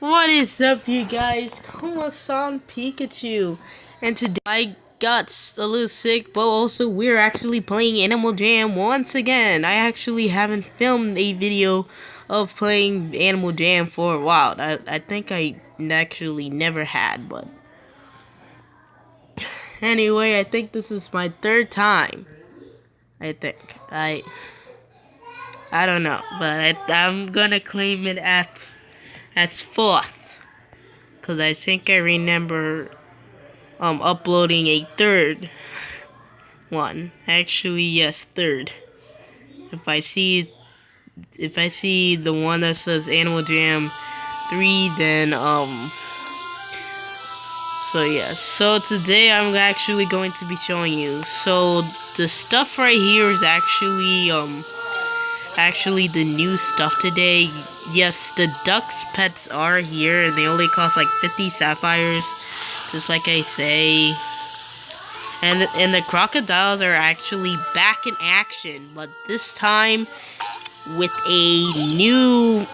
What is up, you guys? Como-san Pikachu, and today I got a little sick, but also we're actually playing Animal Jam once again. I actually haven't filmed a video of playing Animal Jam for a while. I think I actually never had, but anyway, I think this is my third time. I think I don't know, but I'm gonna claim it as fourth, cause I think I remember uploading a third one. Actually, yes, third. If I see the one that says Animal Jam 3, then so yes. So today I'm actually going to be showing you. So the stuff right here is actually the new stuff today. Yes, the ducks pets are here and they only cost like 50 sapphires, just like I say. And the crocodiles are actually back in action, but this time with a new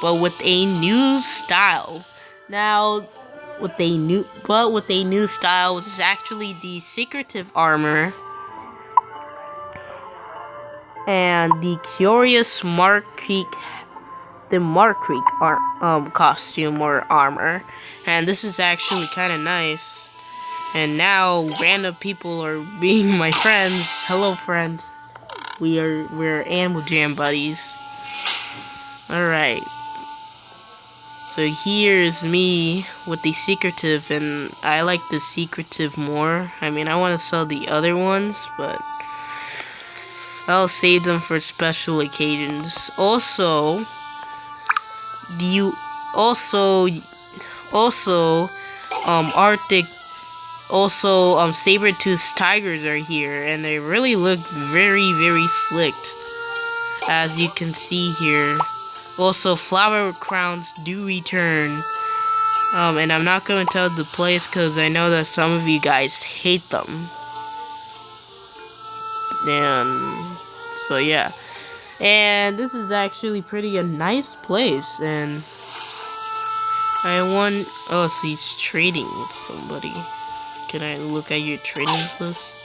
but with a new style. Now with a new style, which is actually the secretive armor and the curious Mark Creek costume or armor. And this is actually kind of nice. And now random people are being my friends. Hello, friends. We're Animal Jam buddies. Alright. So here's me with the secretive, and I like the secretive more. I mean, I want to sell the other ones, but I'll save them for special occasions. Also, Arctic. Also, saber-toothed tigers are here, and they really look very, very slicked, as you can see here. Also, flower crowns do return, and I'm not going to tell the place because I know that some of you guys hate them. And so yeah, and this is actually a nice place, and oh, so he's trading with somebody. Can I look at your trading list?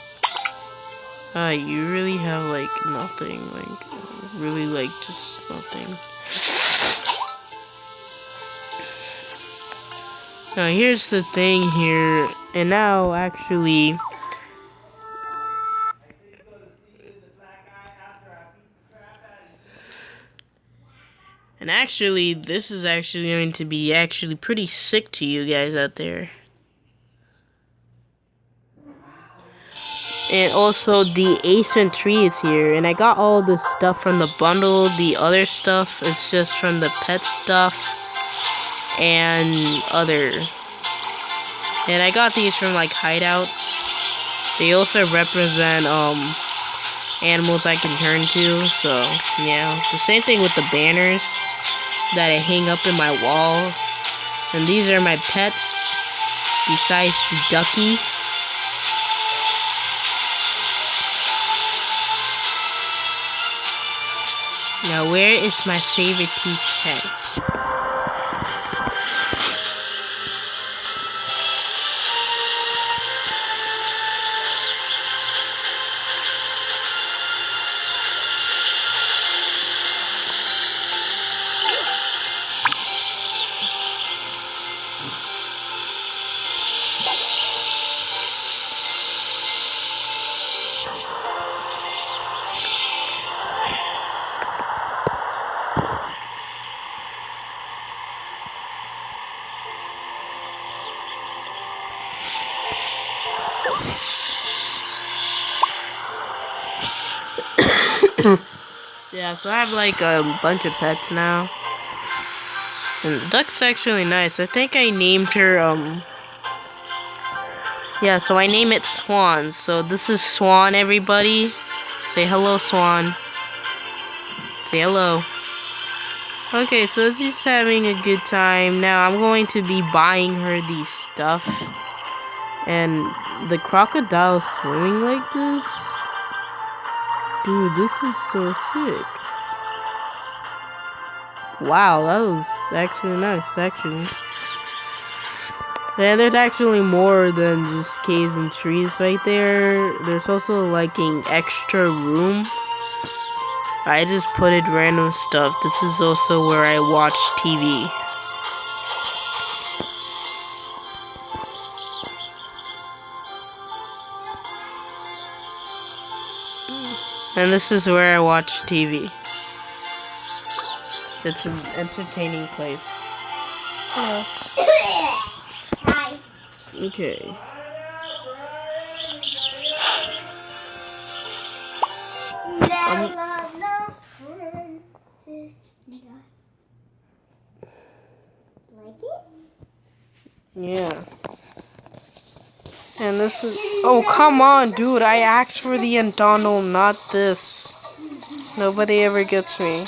You really have, like, nothing. Like, really, like, just nothing. Now, here's the thing here. And now, actually... And actually, this is actually going to be pretty sick to you guys out there. And also, the ancient tree is here. And I got all this stuff from the bundle. The other stuff is just from the pet stuff. And other. And I got these from, like, hideouts. They also represent, animals I can turn to. So, yeah. The same thing with the banners that I hang up in my wall. And these are my pets. Besides the ducky. Now, where is my saber-tooth head? Yeah, so I have like a bunch of pets now. And the duck's actually nice. I think I named her, yeah, so I name it Swan. So this is Swan, everybody. Say hello, Swan. Say hello. Okay, so she's having a good time. Now I'm going to be buying her these stuff. And the crocodile swimming like this? Dude, this is so sick. Wow, that was actually nice, actually. Yeah, there's actually more than just caves and trees right there. There's also like an extra room. I just put in random stuff. This is also where I watch TV. And this is where I watch TV. It's an entertaining place. Hello. Hi. Okay. Like it? Yeah. And this is... Oh, come on, dude. I asked for the Donald, not this. Nobody ever gets me.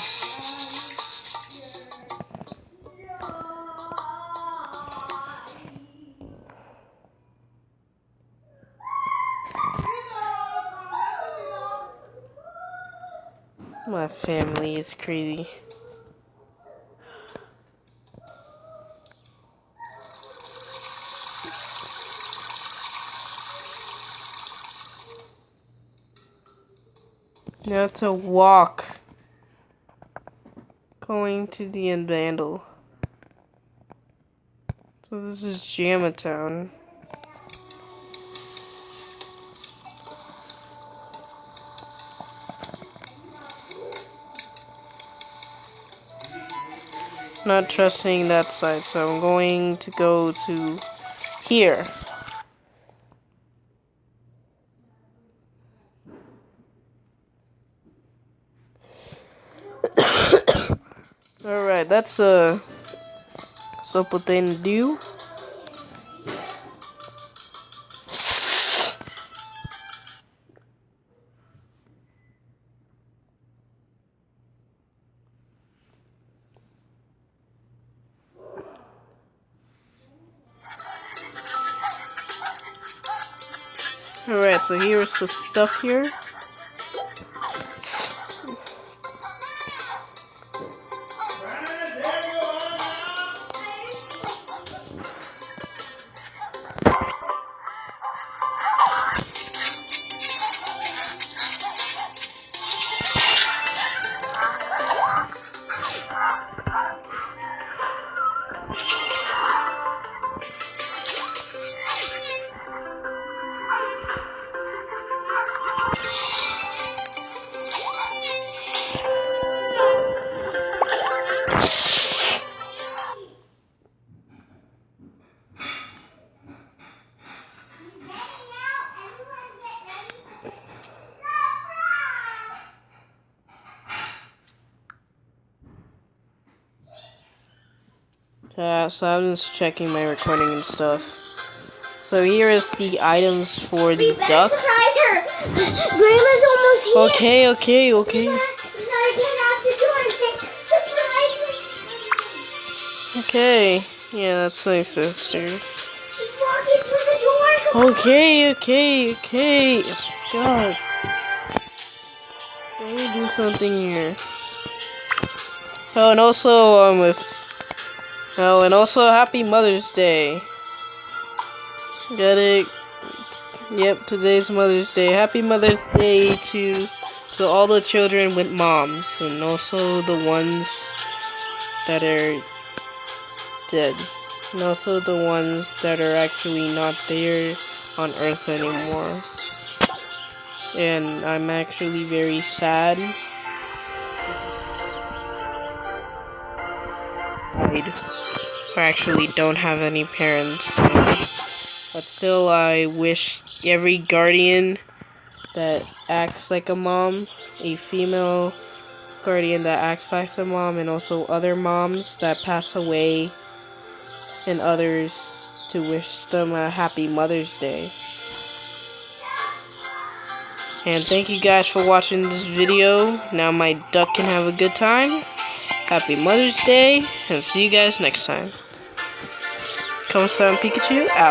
My family is crazy. Now to walk. Going to the Vandal. So this is Jamatown. Not trusting that side, so I'm going to go to here. Alright, that's a simple thing to do. Alright, so here's the stuff here. So I'm just checking my recording and stuff. So here is the items for the duck. Surprise her! Grandma's almost here! Okay. We gotta get out the door and say, surprise me! Okay. Yeah, that's my sister. She's walking through the door! Okay. God. Let me do something here. Oh, and also happy Mother's Day. Got it. Yep, today's Mother's Day. Happy Mother's Day to all the children with moms, and also the ones that are dead, and also the ones that are actually not there on Earth anymore. And I'm actually very sad. I actually don't have any parents, but still I wish every guardian that acts like a mom, a female guardian that acts like a mom, and also other moms that pass away, and others, to wish them a happy Mother's Day. And thank you guys for watching this video. Now my duck can have a good time. Happy Mother's Day, and see you guys next time. Come Pikachu out.